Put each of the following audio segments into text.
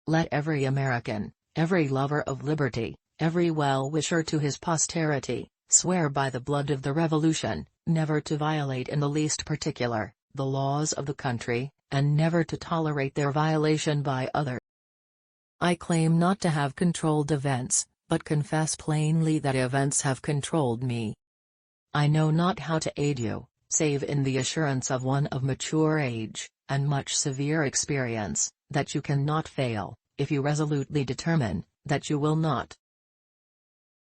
Let every American, every lover of liberty, every well-wisher to his posterity, swear by the blood of the Revolution, never to violate in the least particular, the laws of the country, and never to tolerate their violation by others. I claim not to have controlled events, but confess plainly that events have controlled me. I know not how to aid you, save in the assurance of one of mature age, and much severe experience, that you cannot fail, if you resolutely determine, that you will not.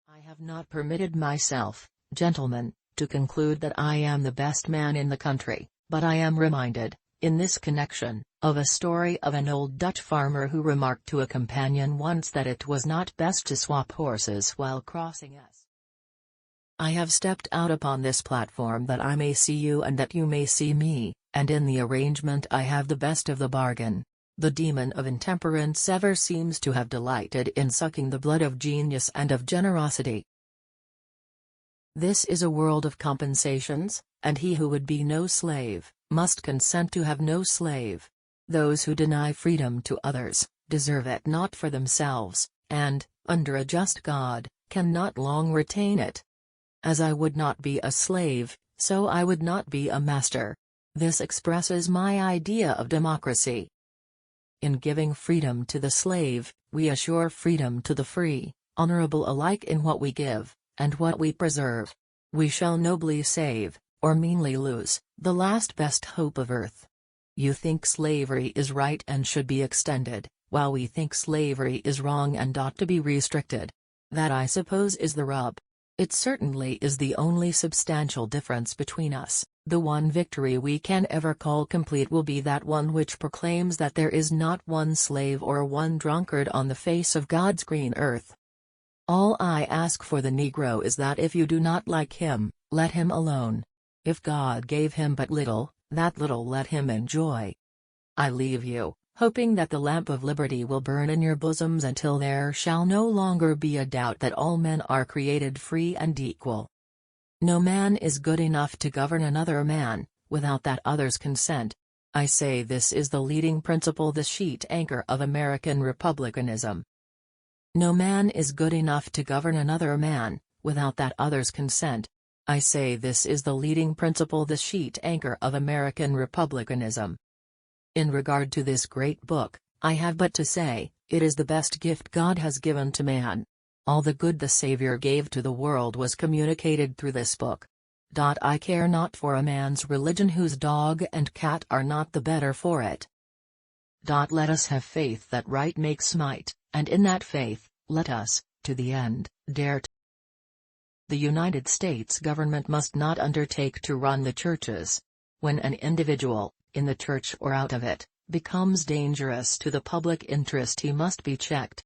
I have not permitted myself, gentlemen, to conclude that I am the best man in the country, but I am reminded, in this connection, of a story of an old Dutch farmer who remarked to a companion once that it was not best to swap horses while crossing us. I have stepped out upon this platform that I may see you and that you may see me, and in the arrangement I have the best of the bargain. The demon of intemperance ever seems to have delighted in sucking the blood of genius and of generosity. This is a world of compensations, and he who would be no slave, must consent to have no slave. Those who deny freedom to others, deserve it not for themselves, and, under a just God, cannot long retain it. As I would not be a slave, so I would not be a master. This expresses my idea of democracy. In giving freedom to the slave, we assure freedom to the free, honorable alike in what we give, and what we preserve. We shall nobly save, or meanly lose, the last best hope of earth. You think slavery is right and should be extended, while we think slavery is wrong and ought to be restricted. That I suppose is the rub. It certainly is the only substantial difference between us. The one victory we can ever call complete will be that one which proclaims that there is not one slave or one drunkard on the face of God's green earth. All I ask for the Negro is that if you do not like him, let him alone. If God gave him but little, that little let him enjoy. I leave you, hoping that the lamp of liberty will burn in your bosoms until there shall no longer be a doubt that all men are created free and equal. No man is good enough to govern another man, without that other's consent. I say this is the leading principle, the sheet anchor of American republicanism. No man is good enough to govern another man, without that other's consent. I say this is the leading principle, the sheet anchor of American republicanism. In regard to this great book, I have but to say, it is the best gift God has given to man. All the good the Savior gave to the world was communicated through this book. I care not for a man's religion whose dog and cat are not the better for it. Let us have faith that right makes might, and in that faith, let us, to the end, dare to. The United States government must not undertake to run the churches. When an individual, in the church or out of it, becomes dangerous to the public interest, he must be checked.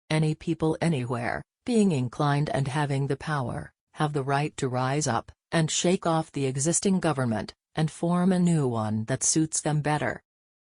Any people anywhere, being inclined and having the power, have the right to rise up, and shake off the existing government, and form a new one that suits them better.